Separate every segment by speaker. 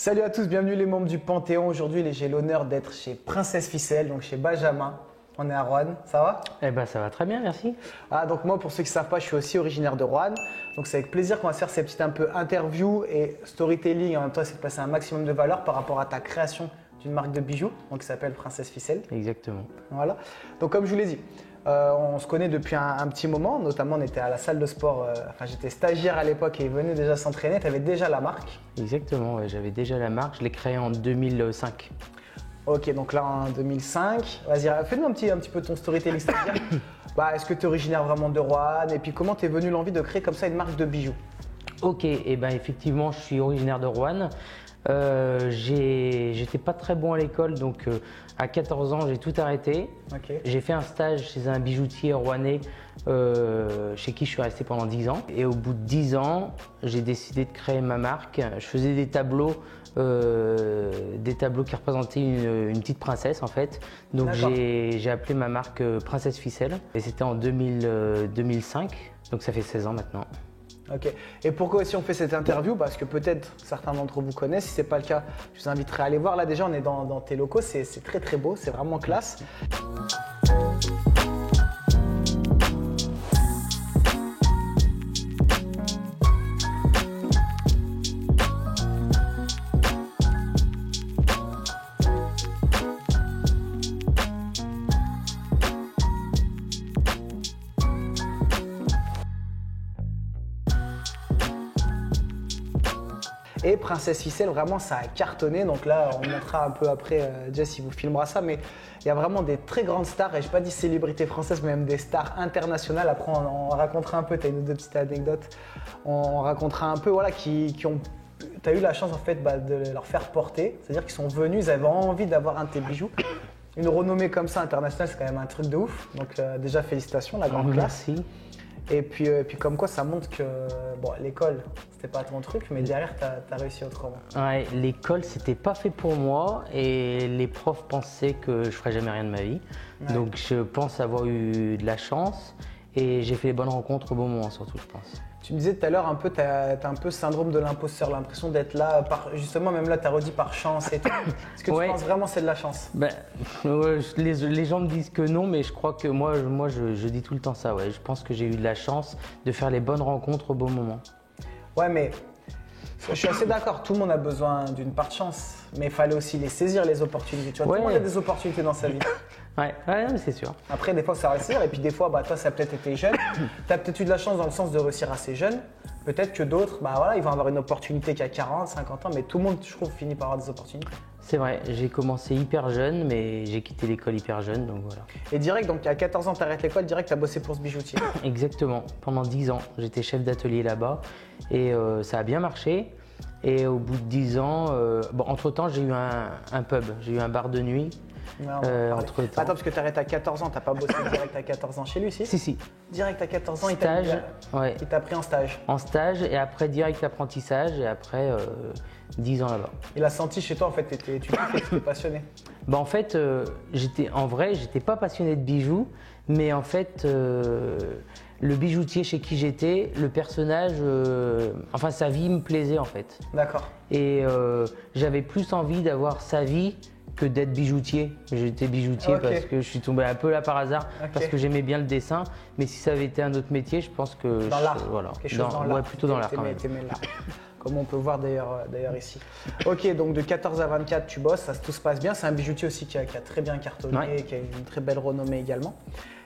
Speaker 1: Salut à tous, bienvenue les membres du Panthéon. Aujourd'hui, j'ai l'honneur d'être chez Princesse Ficelle, donc chez Benjamin. On est à Roanne, ça va?
Speaker 2: Eh ben ça va très bien, merci.
Speaker 1: Donc moi, pour ceux qui ne savent pas, je suis aussi originaire de Roanne. Donc c'est avec plaisir qu'on va se faire ces petites un peu interviews et storytelling. En même temps, c'est de passer un maximum de valeur par rapport à ta création d'une marque de bijoux, donc qui s'appelle Princesse Ficelle.
Speaker 2: Exactement.
Speaker 1: Voilà. Donc comme je vous l'ai dit, on se connaît depuis un petit moment. Notamment, on était à la salle de sport. J'étais stagiaire à l'époque et il venait déjà s'entraîner. Tu avais déjà la marque.
Speaker 2: Exactement, ouais, j'avais déjà la marque. Je l'ai créée en 2005.
Speaker 1: Ok, donc là en 2005, vas-y, fais-nous un petit peu ton storytelling, c'est-à-dire, est-ce que tu es originaire vraiment de Roanne et puis comment t'es venu l'envie de créer comme ça une marque de bijoux?
Speaker 2: Ok, et ben effectivement, je suis originaire de Roanne. J'étais pas très bon à l'école, donc à 14 ans, j'ai tout arrêté.
Speaker 1: Okay.
Speaker 2: J'ai fait un stage chez un bijoutier rouennais chez qui je suis resté pendant 10 ans. Et au bout de 10 ans, j'ai décidé de créer ma marque. Je faisais des tableaux qui représentaient une petite princesse en fait. Donc j'ai appelé ma marque Princesse Ficelle et c'était en 2005, donc ça fait 16 ans maintenant.
Speaker 1: Ok. Et pourquoi aussi on fait cette interview? Parce que peut-être certains d'entre vous connaissent. Si ce n'est pas le cas, je vous inviterai à aller voir. Là déjà, on est dans tes locaux. C'est très très beau. C'est vraiment classe. Et Princesse Ficelle, vraiment, ça a cartonné. Donc là, on montrera un peu après, Jess, il vous filmera ça. Mais il y a vraiment des très grandes stars. Et je n'ai pas dit célébrités françaises, mais même des stars internationales. Après, on racontera un peu, tu as une ou deux petites anecdotes. On racontera un peu, voilà, qui ont. Tu as eu la chance, en fait, de leur faire porter. C'est-à-dire qu'ils sont venus, ils avaient envie d'avoir un de tes bijoux. Une renommée comme ça, internationale, c'est quand même un truc de ouf. Donc déjà, félicitations, la grande classe.
Speaker 2: Merci.
Speaker 1: Et puis comme quoi ça montre que l'école c'était pas ton truc, mais derrière t'as réussi autrement.
Speaker 2: Ouais, l'école c'était pas fait pour moi et les profs pensaient que je ferais jamais rien de ma vie. Ouais. Donc je pense avoir eu de la chance et j'ai fait les bonnes rencontres au bon moment surtout, je pense.
Speaker 1: Tu me disais tout à l'heure t'as un peu syndrome de l'imposteur, l'impression d'être là justement, même là t'as redit par chance et tout. Est-ce que tu penses vraiment c'est de la chance?
Speaker 2: Les gens me disent que non, mais je crois que moi je dis tout le temps ça. Ouais. Je pense que j'ai eu de la chance de faire les bonnes rencontres au bon moment.
Speaker 1: Ouais, mais je suis assez d'accord, tout le monde a besoin d'une part de chance, mais il fallait aussi les saisir, les opportunités. Tu vois, tout le monde a des opportunités dans sa vie.
Speaker 2: Ouais, c'est sûr.
Speaker 1: Après, des fois, ça réussir, et puis des fois, toi, ça a peut-être été jeune. Tu as peut-être eu de la chance dans le sens de réussir assez jeune. Peut-être que d'autres, ils vont avoir une opportunité qui a 40, 50 ans, mais tout le monde, je trouve, finit par avoir des opportunités.
Speaker 2: C'est vrai, j'ai commencé hyper jeune, mais j'ai quitté l'école hyper jeune, donc voilà.
Speaker 1: Et direct, donc à 14 ans, tu arrêtes l'école, direct, tu as bossé pour ce bijoutier?
Speaker 2: Exactement, pendant 10 ans, j'étais chef d'atelier là-bas, et ça a bien marché. Et au bout de 10 ans, entre-temps, j'ai eu un pub, j'ai eu un bar de nuit.
Speaker 1: Attends, parce que tu arrêtes à 14 ans, tu n'as pas bossé direct à 14 ans chez lui, si?
Speaker 2: Si.
Speaker 1: Direct à 14 ans, il t'a pris en stage? En
Speaker 2: stage, et après direct apprentissage, et après 10 ans là-bas.
Speaker 1: Il a senti chez toi, en fait, tu étais passionné?
Speaker 2: En fait, j'étais pas passionné de bijoux, mais en fait, le bijoutier chez qui j'étais, le personnage, sa vie me plaisait en fait.
Speaker 1: D'accord.
Speaker 2: Et j'avais plus envie d'avoir sa vie que d'être bijoutier. J'étais bijoutier parce que je suis tombé un peu là par hasard, parce que j'aimais bien le dessin. Mais si ça avait été un autre métier, je pense que…
Speaker 1: Dans l'art, quelque chose dans l'art.
Speaker 2: Ouais, plutôt dans l'art quand même.
Speaker 1: Comme on peut voir d'ailleurs ici. Ok, donc de 14 à 24, tu bosses, tout se passe bien. C'est un bijoutier aussi qui a très bien cartonné, qui a une très belle renommée également.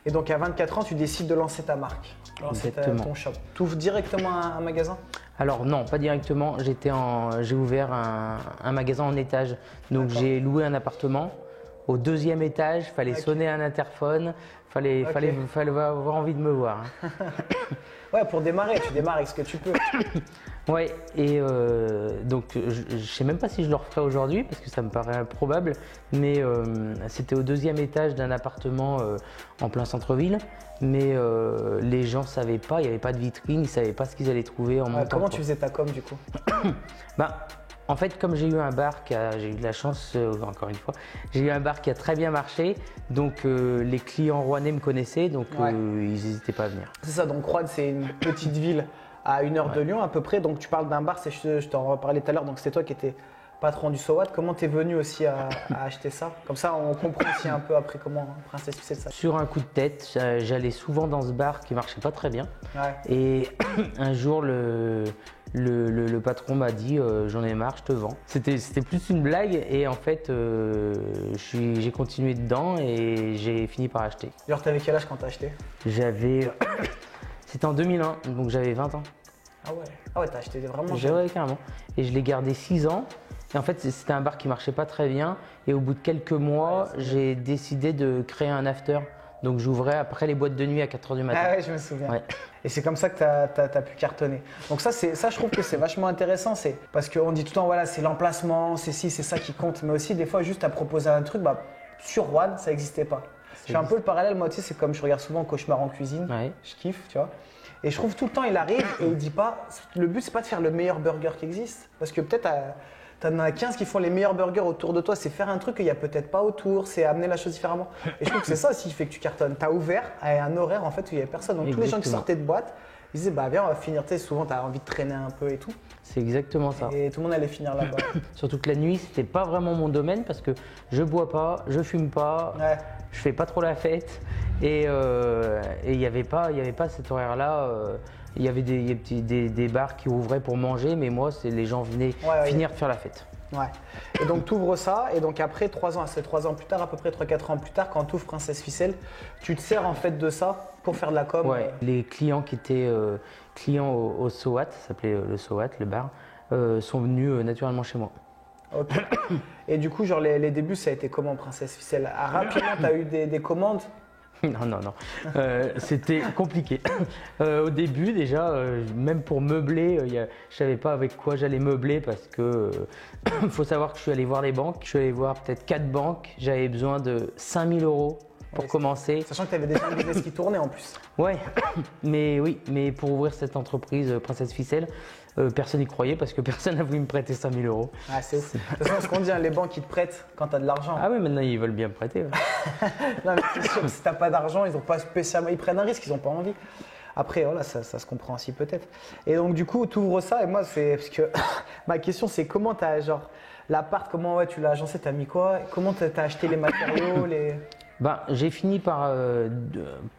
Speaker 1: Et donc à 24 ans, tu décides de lancer ta marque, lancer ton shop. Tu ouvres directement un magasin?
Speaker 2: Alors non, pas directement. J'ai ouvert un magasin en étage. Donc j'ai loué un appartement. Au 2e étage, il fallait sonner un interphone, fallait avoir envie de me voir.
Speaker 1: Ouais, pour démarrer, tu démarres avec ce que tu peux.
Speaker 2: Ouais, et donc je ne sais même pas si je le referai aujourd'hui parce que ça me paraît improbable, mais c'était au 2e étage d'un appartement en plein centre-ville, mais les gens ne savaient pas, il n'y avait pas de vitrine, ils ne savaient pas ce qu'ils allaient trouver en montant.
Speaker 1: Comment tu faisais ta com du coup?
Speaker 2: En fait, comme j'ai eu un bar j'ai eu de la chance, encore une fois, j'ai eu un bar qui a très bien marché, donc les clients rouennais me connaissaient, donc ils n'hésitaient pas à venir.
Speaker 1: C'est ça, donc Roanne, c'est une petite ville à 1 heure de Lyon à peu près, donc tu parles d'un bar, je t'en reparlais tout à l'heure, donc c'était toi qui étais patron du SOWAT. Comment t'es venu aussi à acheter ça? Comme ça, on comprend aussi un peu après comment Princesse Ficelle ça.
Speaker 2: Sur un coup de tête, j'allais souvent dans ce bar qui marchait pas très bien.
Speaker 1: Ouais.
Speaker 2: Et un jour, le patron m'a dit j'en ai marre, je te vends. C'était plus une blague et en fait, j'ai continué dedans et j'ai fini par acheter.
Speaker 1: Genre, t'avais quel âge quand t'as acheté?
Speaker 2: C'était en 2001, donc j'avais 20 ans.
Speaker 1: Ah ouais, t'as acheté vraiment jeune.
Speaker 2: Ouais, carrément. Et je l'ai gardé 6 ans. Et en fait, c'était un bar qui marchait pas très bien. Et au bout de quelques mois, j'ai décidé de créer un after. Donc j'ouvrais après les boîtes de nuit à 4h du matin.
Speaker 1: Ah ouais, je me souviens.
Speaker 2: Ouais.
Speaker 1: Et c'est comme ça que tu as pu cartonner. Donc ça, je trouve que c'est vachement intéressant. C'est parce qu'on dit tout le temps, voilà, c'est l'emplacement, c'est ci, c'est ça qui compte. Mais aussi, des fois, juste à proposer un truc, bah, sur One, ça n'existait pas. Je fais un peu le parallèle, moi, tu sais, c'est comme je regarde souvent Cauchemar en cuisine.
Speaker 2: Ouais.
Speaker 1: Je kiffe, tu vois. Et je trouve tout le temps, il arrive et il dit pas, le but, c'est pas de faire le meilleur burger qui existe. Parce que peut-être, t'en as 15 qui font les meilleurs burgers autour de toi. C'est faire un truc qu'il n'y a peut-être pas autour, c'est amener la chose différemment. Et je trouve que c'est ça aussi qui fait que tu cartonnes. Tu as ouvert à un horaire en fait où il n'y avait personne. Donc tous les gens qui sortaient de boîte, ils disaient bah viens, on va finir. Tu sais, souvent tu as envie de traîner un peu et tout.
Speaker 2: C'est exactement ça.
Speaker 1: Et tout le monde allait finir là-bas.
Speaker 2: Surtout que la nuit, c'était pas vraiment mon domaine parce que je bois pas, je fume pas, je fais pas trop la fête. Et il n'y avait pas cet horaire-là. Il y avait des bars qui ouvraient pour manger, mais moi, les gens venaient finir de faire la fête.
Speaker 1: Ouais. Et donc, tu ouvres ça, et donc après 3 ans, c'est 3 ans plus tard, à peu près 3-4 ans plus tard, quand tu ouvres Princesse Ficelle, tu te sers en fait de ça pour faire de la com.
Speaker 2: Ouais, les clients qui étaient clients au SOWAT, ça s'appelait le SOWAT, le bar, sont venus naturellement chez moi.
Speaker 1: Ok. Et du coup, genre les débuts, ça a été comment Princesse Ficelle? Rapidement, tu as eu des commandes?
Speaker 2: Non. C'était compliqué. Au début, déjà, même pour meubler, je savais pas avec quoi j'allais meubler parce que faut savoir que je suis allé voir les banques. Je suis allé voir peut-être 4 banques. J'avais besoin de 5 000 € pour commencer.
Speaker 1: Sachant que tu avais déjà un business qui tournait en plus.
Speaker 2: Ouais, mais pour ouvrir cette entreprise Princesse Ficelle, personne n'y croyait parce que personne n'a voulu me prêter 5 000 €.
Speaker 1: Ah, c'est ouf. De toute façon, ce qu'on dit, les banques, ils te prêtent quand tu as de l'argent.
Speaker 2: Ah ouais, maintenant ils veulent bien me prêter. Ouais.
Speaker 1: Non, mais c'est sûr que si tu n'as pas d'argent, ils ont pas spécialement, ils prennent un risque, ils n'ont pas envie. Après, voilà, ça se comprend aussi peut-être. Et donc, du coup, tu ouvres ça, et moi, c'est parce que ma question, c'est comment tu as, genre, l'appart, comment tu l'as agencé, tu as mis quoi? Comment tu as acheté les matériaux
Speaker 2: J'ai fini par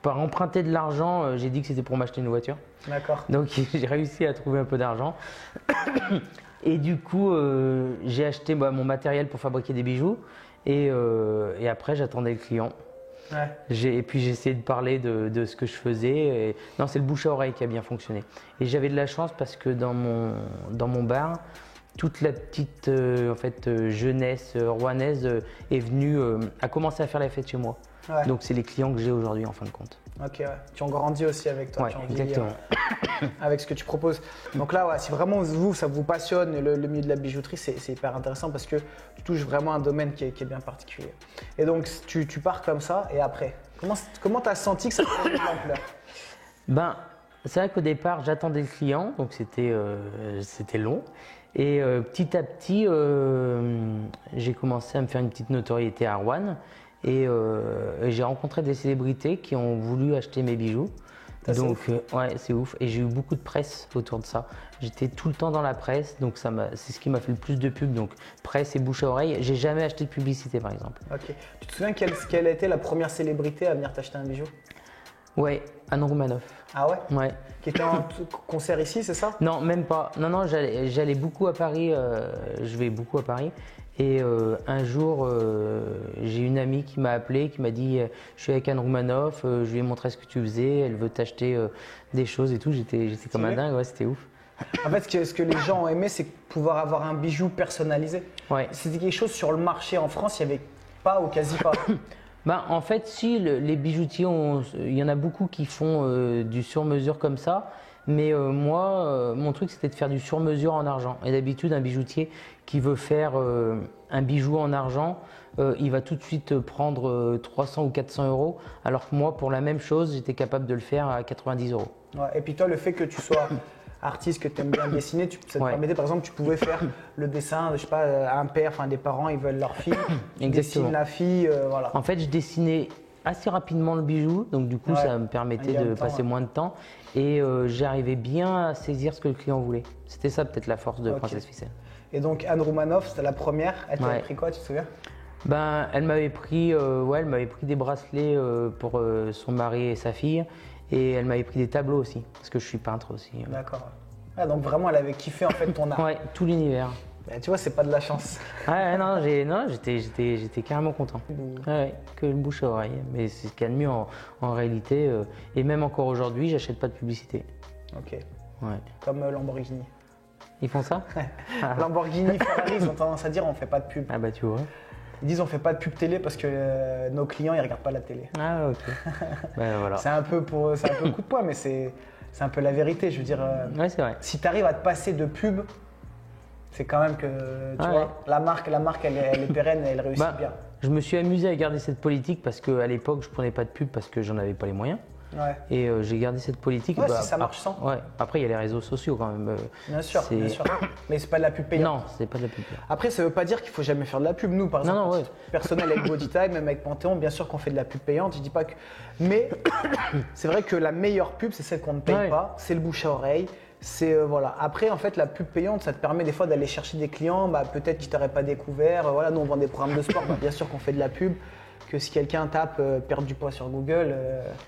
Speaker 2: emprunter de l'argent. J'ai dit que c'était pour m'acheter une voiture.
Speaker 1: D'accord.
Speaker 2: Donc j'ai réussi à trouver un peu d'argent. Et du coup, j'ai acheté mon matériel pour fabriquer des bijoux. Et après, j'attendais le client.
Speaker 1: Ouais.
Speaker 2: Et puis j'ai essayé de parler de ce que je faisais. Non, c'est le bouche à oreille qui a bien fonctionné. Et j'avais de la chance parce que dans mon bar, toute la petite jeunesse rouennaise est venue, a commencé à faire la fête chez moi.
Speaker 1: Ouais.
Speaker 2: Donc c'est les clients que j'ai aujourd'hui en fin de compte.
Speaker 1: Ok, ouais. Qui ont grandi aussi avec toi.
Speaker 2: Ouais,
Speaker 1: qui ont
Speaker 2: exactement.
Speaker 1: Avec ce que tu proposes. Donc là, ouais, si vraiment ça vous passionne, le milieu de la bijouterie, c'est hyper intéressant parce que tu touches vraiment un domaine qui est bien particulier. Et donc tu pars comme ça, et après, comment tu as senti que ça prenait de l'ampleur?
Speaker 2: C'est vrai qu'au départ, j'attendais le client, donc c'était long. Et petit à petit, j'ai commencé à me faire une petite notoriété à Rouen. Et j'ai rencontré des célébrités qui ont voulu acheter mes bijoux. Donc, ouais, c'est ouf. Et j'ai eu beaucoup de presse autour de ça. J'étais tout le temps dans la presse, donc c'est ce qui m'a fait le plus de pub. Donc, presse et bouche à oreille. J'ai jamais acheté de publicité, par exemple.
Speaker 1: Ok. Tu te souviens quelle a été la première célébrité à venir t'acheter un bijou?
Speaker 2: Ouais, Anne Roumanoff.
Speaker 1: Ah ouais?
Speaker 2: Ouais.
Speaker 1: Qui était en concert ici, c'est ça?
Speaker 2: Non, même pas. Non, j'allais beaucoup à Paris. Je vais beaucoup à Paris. Et un jour, j'ai une amie qui m'a appelé, qui m'a dit je suis avec Anne Roumanoff, je lui ai montré ce que tu faisais, elle veut t'acheter des choses et tout. J'étais comme un dingue, ouais, c'était ouf.
Speaker 1: En fait, ce que les gens ont aimé, c'est pouvoir avoir un bijou personnalisé.
Speaker 2: Ouais.
Speaker 1: C'était quelque chose sur le marché en France, il n'y avait pas ou quasi pas.
Speaker 2: En fait, si, les bijoutiers, il y en a beaucoup qui font du sur-mesure comme ça. Mais moi, mon truc, c'était de faire du sur-mesure en argent. Et d'habitude, un bijoutier qui veut faire un bijou en argent, il va tout de suite prendre 300 ou 400 €. Alors que moi, pour la même chose, j'étais capable de le faire à 90 €.
Speaker 1: Ouais, et puis toi, le fait que tu sois artiste, que tu aimes bien dessiner, ça te permettait, par exemple, tu pouvais faire le dessin, je sais pas, un père, enfin des parents, ils veulent leur fille, tu dessines la fille, voilà.
Speaker 2: En fait, je dessinais assez rapidement le bijou, donc du coup, ça me permettait de passer moins de temps. Et j'arrivais bien à saisir ce que le client voulait. C'était ça peut-être la force de Princesse Ficelle.
Speaker 1: Et donc Anne Roumanoff, c'était la première. Elle t'avait
Speaker 2: Ouais.
Speaker 1: pris quoi, tu te souviens?
Speaker 2: Ben, elle m'avait pris des bracelets pour son mari et sa fille. Et elle m'avait pris des tableaux aussi, parce que je suis peintre aussi.
Speaker 1: D'accord. Ah, donc vraiment, elle avait kiffé en fait ton art.
Speaker 2: Ouais, tout l'univers.
Speaker 1: Bah, tu vois, c'est pas de la chance.
Speaker 2: Ouais, non, j'étais carrément content. Ouais, que le bouche à oreille. Mais c'est ce qu'il y a de mieux en réalité. Et même encore aujourd'hui, j'achète pas de publicité.
Speaker 1: Ok.
Speaker 2: Ouais.
Speaker 1: Comme Lamborghini.
Speaker 2: Ils font ça?
Speaker 1: Lamborghini, Ferrari, ils ont tendance à dire on fait pas de pub.
Speaker 2: Ah bah tu vois.
Speaker 1: Ils disent on fait pas de pub télé parce que nos clients ils regardent pas la télé.
Speaker 2: Ah ok. Ben voilà.
Speaker 1: C'est un peu coup de poing, mais c'est un peu la vérité. Je veux dire,
Speaker 2: Ouais, c'est vrai.
Speaker 1: si tu arrives à te passer de pub, c'est quand même que tu
Speaker 2: Ouais.
Speaker 1: vois, la marque elle est pérenne et elle réussit
Speaker 2: Bah,
Speaker 1: bien.
Speaker 2: je me suis amusé à garder cette politique parce qu'à l'époque, je prenais pas de pub parce que j'en avais pas les moyens.
Speaker 1: Ouais,
Speaker 2: Et j'ai gardé cette politique.
Speaker 1: Ouais, si ça marche sans.
Speaker 2: Ouais. Après, il y a les réseaux sociaux quand même.
Speaker 1: bien sûr,
Speaker 2: c'est-
Speaker 1: bien sûr. Mais c'est pas de la pub payante.
Speaker 2: Non, c'est pas de la pub.
Speaker 1: Après, ça veut pas dire qu'il faut jamais faire de la pub. Nous, par exemple,
Speaker 2: non, ouais.
Speaker 1: personnel avec Bodytime, même avec Panthéon, bien sûr qu'on fait de la pub payante. Je dis pas que. Mais c'est vrai que la meilleure pub, c'est celle qu'on ne paye
Speaker 2: Ouais.
Speaker 1: pas. C'est le bouche à oreille. C'est voilà. Après, en fait, la pub payante, ça te permet des fois d'aller chercher des clients, bah, peut-être qui t'auraient pas découvert. Voilà, nous on vend des programmes de sport, bah, bien sûr qu'on fait de la pub. Que si quelqu'un tape perdre du poids sur Google,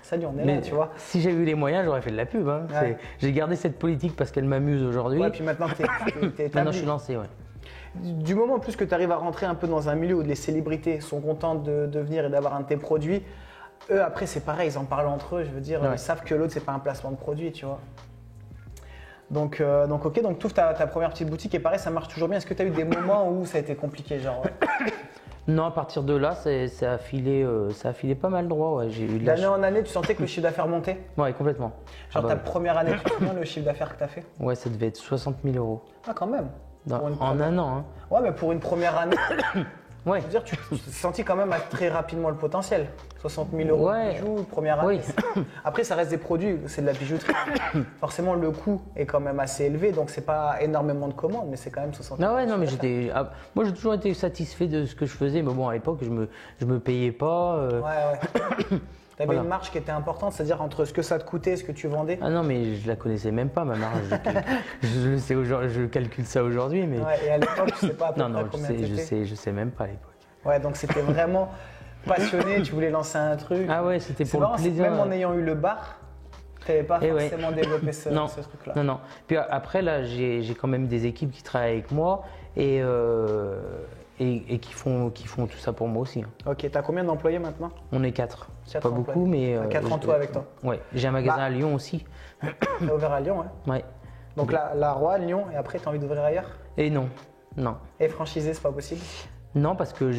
Speaker 1: salut, on est là, tu vois.
Speaker 2: si j'avais eu les moyens, j'aurais fait de la pub. Hein.
Speaker 1: Ouais.
Speaker 2: J'ai gardé cette politique parce qu'elle m'amuse aujourd'hui.
Speaker 1: Ouais, puis maintenant, t'es
Speaker 2: Maintenant,
Speaker 1: établi.
Speaker 2: je suis lancé, ouais.
Speaker 1: Du moment en plus que tu arrives à rentrer un peu dans un milieu où les célébrités sont contentes de venir et d'avoir un de tes produits, eux après c'est pareil, ils en parlent entre eux, je veux dire,
Speaker 2: Ouais.
Speaker 1: ils savent que l'autre c'est pas un placement de produit, tu vois. Donc ok, donc tu ouvres ta première petite boutique et pareil, ça marche toujours bien. Est-ce que tu as eu des moments où ça a été compliqué, genre
Speaker 2: Non, à partir de là, ça a filé pas mal droit. Ouais. J'ai eu de la
Speaker 1: d'année en année, tu sentais que le chiffre d'affaires montait?
Speaker 2: Ouais, complètement.
Speaker 1: Genre
Speaker 2: Ah
Speaker 1: ta
Speaker 2: bah,
Speaker 1: première année, tu te souviens le chiffre d'affaires que tu as fait?
Speaker 2: ouais, ça devait être 60 000 euros.
Speaker 1: Ah quand même. Pour une
Speaker 2: En
Speaker 1: première-
Speaker 2: un an. Hein.
Speaker 1: Ouais, mais pour une première année,
Speaker 2: Ouais.
Speaker 1: je veux dire, tu t'es senti quand même très rapidement le potentiel. 60 000 euros
Speaker 2: Ouais.
Speaker 1: de bijoux, première année.
Speaker 2: Oui.
Speaker 1: Après, ça reste des produits, c'est de la bijouterie. Forcément, le coût est quand même assez élevé, donc c'est pas énormément de commandes, mais c'est quand même 60 000
Speaker 2: Non, ouais,
Speaker 1: euros
Speaker 2: non, mais
Speaker 1: de chiffre
Speaker 2: moi, j'ai toujours été satisfait de ce que je faisais, mais bon, à l'époque, je me payais pas.
Speaker 1: d'affaires. Ouais. Tu avais
Speaker 2: Voilà.
Speaker 1: une marge qui était importante, c'est-à-dire entre ce que ça te coûtait et ce que tu vendais.
Speaker 2: Ah non, mais je la connaissais même pas, ma marge. Je le sais je calcule ça aujourd'hui, mais
Speaker 1: Ouais, et à l'époque, tu sais pas à peu
Speaker 2: non,
Speaker 1: près
Speaker 2: non,
Speaker 1: combien
Speaker 2: je
Speaker 1: t'étais.
Speaker 2: sais même pas à l'époque.
Speaker 1: Ouais, donc c'était vraiment passionné, tu voulais lancer un truc.
Speaker 2: Ah ouais, c'était
Speaker 1: C'est
Speaker 2: pour le
Speaker 1: marrant, c'est que
Speaker 2: plaisir.
Speaker 1: même en ayant eu le bar, tu n'avais pas
Speaker 2: Eh ouais.
Speaker 1: forcément développé ce
Speaker 2: Non.
Speaker 1: truc-là.
Speaker 2: Non, non. Puis après, là, j'ai quand même des équipes qui travaillent avec moi et qui font tout ça pour moi aussi. Hein.
Speaker 1: Ok, t'as combien d'employés maintenant?
Speaker 2: On est 4. C'est
Speaker 1: 4
Speaker 2: pas beaucoup, mais.
Speaker 1: 4 en tout avec toi.
Speaker 2: Ouais. J'ai un magasin
Speaker 1: Bah.
Speaker 2: à Lyon aussi.
Speaker 1: T'as ouvert à Lyon, hein.
Speaker 2: Ouais.
Speaker 1: Donc la Roi, Lyon, et après t'as envie d'ouvrir ailleurs?
Speaker 2: Et non. Non.
Speaker 1: Et franchisé, c'est pas possible?
Speaker 2: Non, parce que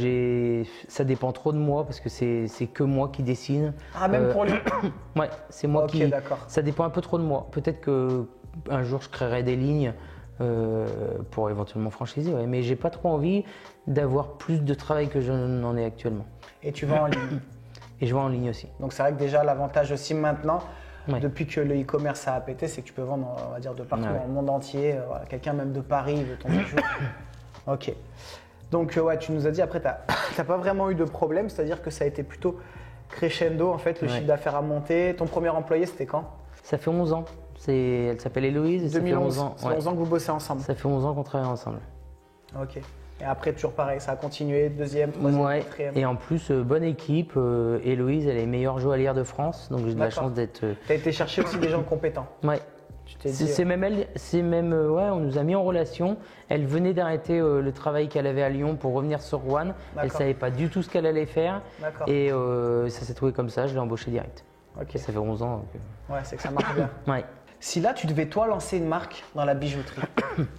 Speaker 2: ça dépend trop de moi, parce que c'est que moi qui dessine.
Speaker 1: Ah, même pour Lyon?
Speaker 2: Ouais, c'est moi
Speaker 1: Ok,
Speaker 2: qui.
Speaker 1: d'accord.
Speaker 2: Ça dépend un peu trop de moi. Peut-être que un jour je créerai des lignes pour éventuellement franchiser, ouais. Mais j'ai pas trop envie d'avoir plus de travail que je n'en ai actuellement.
Speaker 1: Et tu vends en ligne.
Speaker 2: Et je vais en ligne aussi.
Speaker 1: Donc c'est vrai que déjà l'avantage aussi maintenant,
Speaker 2: Ouais.
Speaker 1: depuis que le e-commerce a pété, c'est que tu peux vendre, on va dire, de partout
Speaker 2: Ouais.
Speaker 1: dans le monde entier. Voilà, quelqu'un même de Paris veut ton bijou. Ok. Donc ouais, tu nous as dit après, t'as pas vraiment eu de problème, c'est-à-dire que ça a été plutôt crescendo en fait, le
Speaker 2: Ouais.
Speaker 1: chiffre d'affaires a monté. Ton premier employé, c'était quand?
Speaker 2: Ça fait 11 ans. Elle s'appelle Héloïse. Et ça fait
Speaker 1: 2011.
Speaker 2: 11 ans.
Speaker 1: C'est
Speaker 2: Ouais.
Speaker 1: 11 ans que vous bossez ensemble.
Speaker 2: Ça fait 11 ans qu'on travaille ensemble.
Speaker 1: Ok. Et après, toujours pareil, ça a continué, deuxième, troisième,
Speaker 2: Ouais.
Speaker 1: quatrième.
Speaker 2: Et en plus, bonne équipe. Héloïse, elle est meilleure joaillière de France, donc j'ai de la
Speaker 1: D'accord.
Speaker 2: chance d'être.
Speaker 1: T'as été chercher aussi des gens compétents.
Speaker 2: Ouais.
Speaker 1: Tu t'es dit.
Speaker 2: C'est même elle, ouais, on nous a mis en relation. Elle venait d'arrêter le travail qu'elle avait à Lyon pour revenir sur Rouen. Elle
Speaker 1: D'accord.
Speaker 2: savait pas du tout ce qu'elle allait faire.
Speaker 1: D'accord.
Speaker 2: Et ça s'est trouvé comme ça, je l'ai embauchée direct.
Speaker 1: Ok.
Speaker 2: Et ça fait 11 ans.
Speaker 1: Ouais, c'est que ça marche bien.
Speaker 2: Ouais.
Speaker 1: Si là, tu devais toi lancer une marque dans la bijouterie,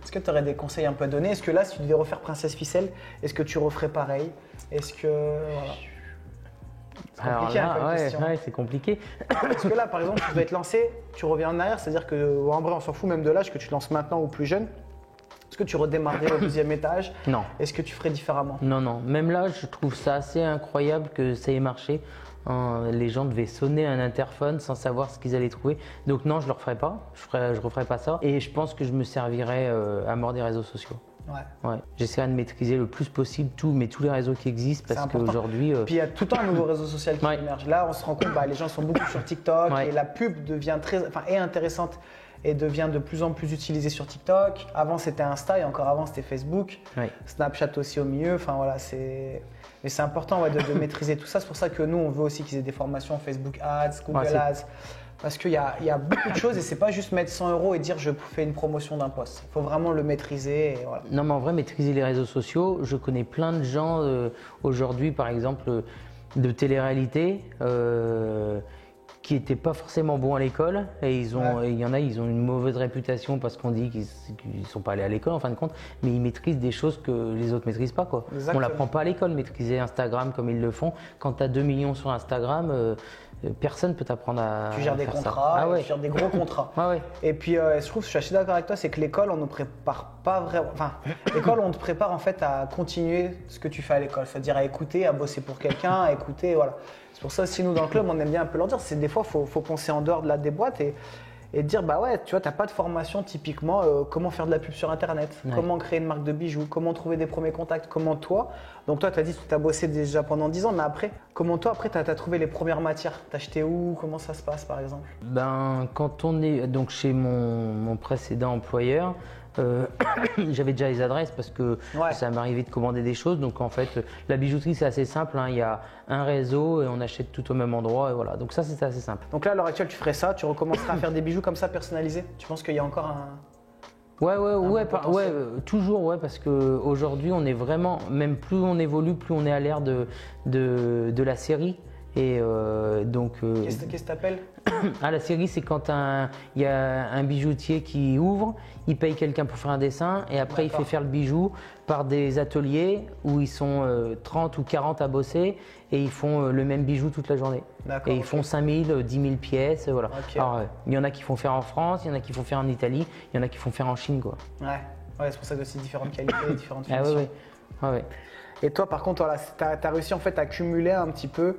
Speaker 1: est-ce que tu aurais des conseils un peu à donner? Est-ce que là, si tu devais refaire Princesse Ficelle, est-ce que tu referais pareil? Est-ce que. Voilà. C'est
Speaker 2: Alors
Speaker 1: compliqué, hein,
Speaker 2: là,
Speaker 1: comme
Speaker 2: ouais,
Speaker 1: question.
Speaker 2: ouais, c'est compliqué.
Speaker 1: Est-ce que là, par exemple, tu devais te lancer, tu reviens en arrière, c'est-à-dire que, en vrai, on s'en fout même de l'âge que tu te lances maintenant ou plus jeune. Est-ce que tu redémarrerais au deuxième étage?
Speaker 2: Non.
Speaker 1: Est-ce que tu ferais différemment?
Speaker 2: Non, non. Même là, je trouve ça assez incroyable que ça ait marché. Les gens devaient sonner un interphone sans savoir ce qu'ils allaient trouver. Donc non, je ne le referai pas. Je referai pas ça. Et je pense que je me servirai à mort des réseaux sociaux.
Speaker 1: Ouais.
Speaker 2: Ouais. J'essaierai de maîtriser le plus possible tous les réseaux qui existent
Speaker 1: C'est
Speaker 2: parce
Speaker 1: important.
Speaker 2: qu'aujourd'hui.
Speaker 1: Puis il y a tout le temps un nouveau réseau social qui
Speaker 2: Ouais.
Speaker 1: émerge. Là, on se rend compte, les gens sont beaucoup sur TikTok
Speaker 2: Ouais.
Speaker 1: et la pub devient est intéressante et devient de plus en plus utilisé sur TikTok. Avant, c'était Insta et encore avant, c'était Facebook.
Speaker 2: Oui.
Speaker 1: Snapchat aussi au milieu. Enfin, voilà, mais c'est important de maîtriser tout ça. C'est pour ça que nous, on veut aussi qu'ils aient des formations Facebook Ads, Google Ads. Parce qu'il y a beaucoup de choses et c'est pas juste mettre 100 € et dire je fais une promotion d'un post. Il faut vraiment le maîtriser. Et voilà.
Speaker 2: Non, mais en vrai, maîtriser les réseaux sociaux, je connais plein de gens aujourd'hui, par exemple, de télé-réalité, qui n'étaient pas forcément bons à l'école. Et il y en a, ils ont une mauvaise réputation parce qu'on dit qu'ils ne sont pas allés à l'école en fin de compte, mais ils maîtrisent des choses que les autres ne maîtrisent pas, quoi. On ne l'apprend pas à l'école, maîtriser Instagram comme ils le font. Quand tu as 2 millions sur Instagram, personne ne peut t'apprendre à
Speaker 1: Tu gères des
Speaker 2: faire
Speaker 1: contrats,
Speaker 2: ça.
Speaker 1: tu gères des gros contrats.
Speaker 2: Ah ouais.
Speaker 1: Et puis, je trouve, je suis assez d'accord avec toi, c'est que l'école, on ne prépare pas vraiment. Enfin, l'école, on te prépare en fait à continuer ce que tu fais à l'école, c'est-à-dire à écouter, à bosser pour quelqu'un, à écouter, voilà. C'est pour ça aussi, nous, dans le club, on aime bien un peu leur dire, c'est des fois, il faut penser en dehors de des boîtes et dire, bah ouais, tu vois, t'as pas de formation typiquement, comment faire de la pub sur Internet, comment créer une marque de bijoux, comment trouver des premiers contacts, comment toi. Donc toi, tu as dit que tu as bossé déjà pendant 10 ans, mais après, comment toi, après, tu as trouvé les premières matières? T'as acheté où? Comment ça se passe, par exemple?
Speaker 2: Ben, quand on est donc chez mon précédent employeur, j'avais déjà les adresses parce que ça m'arrivait de commander des choses. Donc en fait, la bijouterie c'est assez simple, hein. Il y a un réseau et on achète tout au même endroit et voilà. Donc ça c'est assez simple.
Speaker 1: Donc là à l'heure actuelle tu ferais ça, tu recommenceras à faire des bijoux comme ça personnalisés? Tu penses qu'il y a encore un…
Speaker 2: Ouais, toujours parce qu'aujourd'hui on est vraiment, même plus on évolue, plus on est à l'ère de la série. Et donc.
Speaker 1: Qu'est-ce que t'appelles?
Speaker 2: La série, c'est quand il y a un bijoutier qui ouvre, il paye quelqu'un pour faire un dessin et après il fait faire le bijou par des ateliers où ils sont 30 ou 40 à bosser et ils font le même bijou toute la journée. Et ils font 5000, 10 000 pièces, voilà. Alors, il y en a qui font faire en France, il y en a qui font faire en Italie, il y en a qui font faire en Chine, quoi.
Speaker 1: Ouais, c'est pour ça que c'est différentes qualités, différentes finitions.
Speaker 2: Ouais.
Speaker 1: Et toi, par contre, voilà, tu as réussi en fait à cumuler un petit peu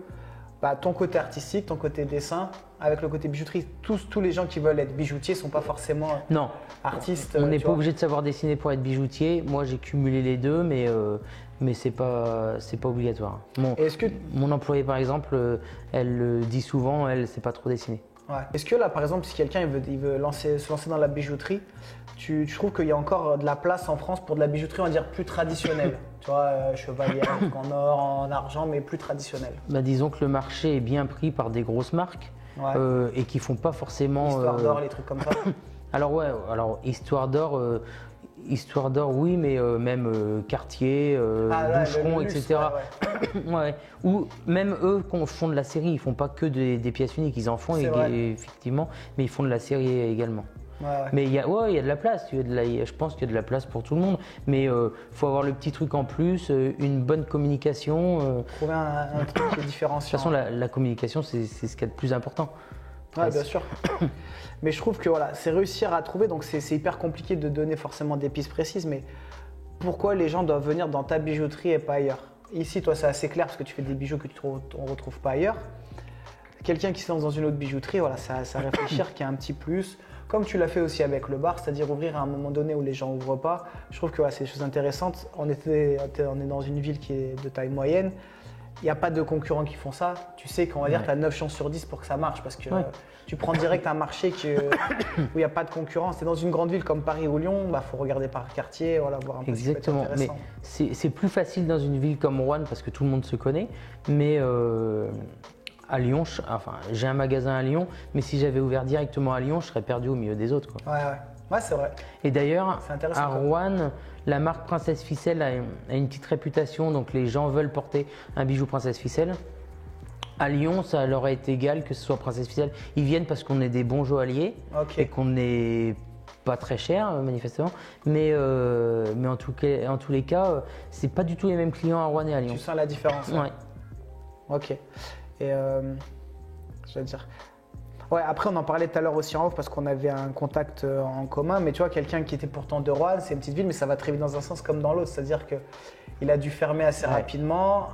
Speaker 1: ton côté artistique, ton côté dessin, avec le côté bijouterie. Tous les gens qui veulent être bijoutiers ne sont pas forcément artistes.
Speaker 2: On n'est pas obligé de savoir dessiner pour être bijoutier. Moi, j'ai cumulé les deux, mais c'est pas obligatoire. Mon employée, par exemple, elle le dit souvent, elle ne sait pas trop dessiner.
Speaker 1: Ouais. Est-ce que là, par exemple, si quelqu'un il veut se lancer dans la bijouterie, tu trouves qu'il y a encore de la place en France pour de la bijouterie, on va dire, plus traditionnelle? Tu vois, chevalier en or, en argent, mais plus traditionnelle.
Speaker 2: Disons que le marché est bien pris par des grosses marques et qui font pas forcément…
Speaker 1: Histoire d'or, les trucs comme ça.
Speaker 2: Alors Histoire d'or, oui, mais même Cartier, Boucheron, etc. Ou même eux, quand font de la série, ils font pas que des pièces uniques, ils en font effectivement, mais ils font de la série également. Mais il y a de la place, je pense qu'il y a de la place pour tout le monde, mais faut avoir le petit truc en plus, une bonne communication.
Speaker 1: Trouver un truc qui est différenciant.
Speaker 2: De toute façon, la communication, c'est ce qu'il y a de plus important.
Speaker 1: Ouais, bien sûr. Mais je trouve que c'est réussir à trouver, donc c'est hyper compliqué de donner forcément des pistes précises, mais pourquoi les gens doivent venir dans ta bijouterie et pas ailleurs? Ici, toi, c'est assez clair parce que tu fais des bijoux que on ne retrouve pas ailleurs. Quelqu'un qui se lance dans une autre bijouterie, c'est à réfléchir qu'il y a un petit plus. Comme tu l'as fait aussi avec le bar, c'est-à-dire ouvrir à un moment donné où les gens n'ouvrent pas. Je trouve que c'est des choses intéressantes. On est dans une ville qui est de taille moyenne. Il n'y a pas de concurrents qui font ça. Tu sais qu'on va dire que tu as 9 chances sur 10 pour que ça marche parce que tu prends direct un marché où il n'y a pas de concurrence. Tu es dans une grande ville comme Paris ou Lyon, faut regarder par quartier, voir un peu.
Speaker 2: Exactement, mais c'est plus facile dans une ville comme Rouen parce que tout le monde se connaît. Mais à Lyon, j'ai un magasin à Lyon, mais si j'avais ouvert directement à Lyon, je serais perdu au milieu des autres, quoi.
Speaker 1: Ouais, c'est vrai.
Speaker 2: Et d'ailleurs, à Rouen, la marque Princesse Ficelle a une petite réputation, donc les gens veulent porter un bijou Princesse Ficelle. À Lyon, ça leur est égal que ce soit Princesse Ficelle. Ils viennent parce qu'on est des bons joailliers et qu'on n'est pas très cher, manifestement. Mais en tous les cas, c'est pas du tout les mêmes clients à Rouen et à Lyon.
Speaker 1: Tu sens la différence?
Speaker 2: Ouais.
Speaker 1: Ok. Et je veux dire… Ouais, après on en parlait tout à l'heure aussi en off parce qu'on avait un contact en commun, mais tu vois, quelqu'un qui était pourtant de Rouen, c'est une petite ville, mais ça va très vite dans un sens comme dans l'autre, c'est-à-dire qu'il a dû fermer assez rapidement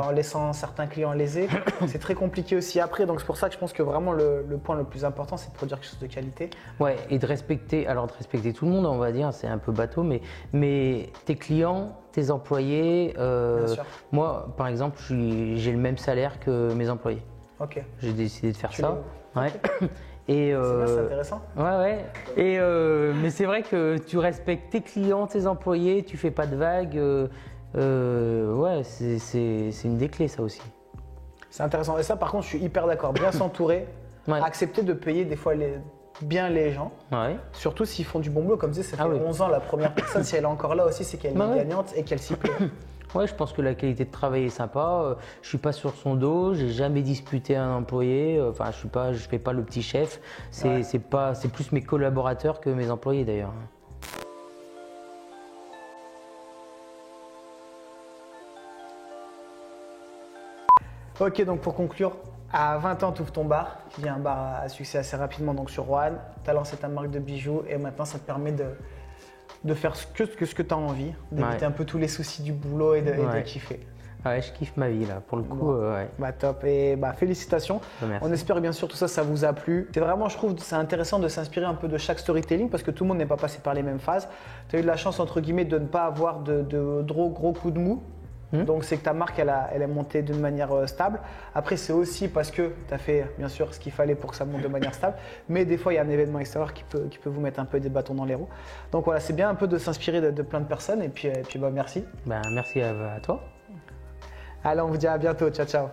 Speaker 1: en laissant certains clients lésés. C'est très compliqué aussi après, donc c'est pour ça que je pense que vraiment le point le plus important, c'est de produire quelque chose de qualité. Ouais,
Speaker 2: et de respecter tout le monde, on va dire, c'est un peu bateau, mais tes clients, tes employés, moi par exemple, j'ai le même salaire que mes employés.
Speaker 1: Ok.
Speaker 2: J'ai décidé de faire ça. Et,
Speaker 1: C'est intéressant.
Speaker 2: Ouais. Et, mais c'est vrai que tu respectes tes clients, tes employés, tu fais pas de vagues. Ouais, c'est une des clés, ça aussi.
Speaker 1: C'est intéressant. Et ça, par contre, je suis hyper d'accord. Bien s'entourer,
Speaker 2: Ouais.
Speaker 1: accepter de payer des fois bien les gens.
Speaker 2: Ouais.
Speaker 1: Surtout s'ils font du bon boulot. Comme je disais, ça fait
Speaker 2: oui.
Speaker 1: 11 ans, la première personne, si elle est encore là aussi, c'est qu'elle est gagnante et qu'elle s'y plaît.
Speaker 2: Ouais, je pense que la qualité de travail est sympa. Je suis pas sur son dos, j'ai jamais disputé un employé. Enfin, je fais pas le petit chef. C'est plus mes collaborateurs que mes employés d'ailleurs.
Speaker 1: Ok, donc pour conclure, à 20 ans, tu ouvres ton bar, qui devient un bar à succès assez rapidement donc sur Roanne. Tu as lancé ta marque de bijoux et maintenant ça te permet de faire ce que tu as envie, d'éviter un peu tous les soucis du boulot et de kiffer.
Speaker 2: Ouais, je kiffe ma vie là, pour le coup.
Speaker 1: Bon.
Speaker 2: Ouais.
Speaker 1: Bah top, et bah félicitations.
Speaker 2: Merci.
Speaker 1: On espère bien sûr tout ça vous a plu. C'est vraiment, je trouve, c'est intéressant de s'inspirer un peu de chaque storytelling parce que tout le monde n'est pas passé par les mêmes phases. Tu as eu de la chance, entre guillemets, de ne pas avoir de gros coups de mou. Donc c'est que ta marque, elle est montée d'une manière stable. Après, c'est aussi parce que tu as fait bien sûr ce qu'il fallait pour que ça monte de manière stable. Mais des fois, il y a un événement extérieur qui peut vous mettre un peu des bâtons dans les roues. Donc voilà, c'est bien un peu de s'inspirer de plein de personnes. Et puis bah, merci.
Speaker 2: Merci à toi.
Speaker 1: Allez, on vous dit à bientôt. Ciao, ciao.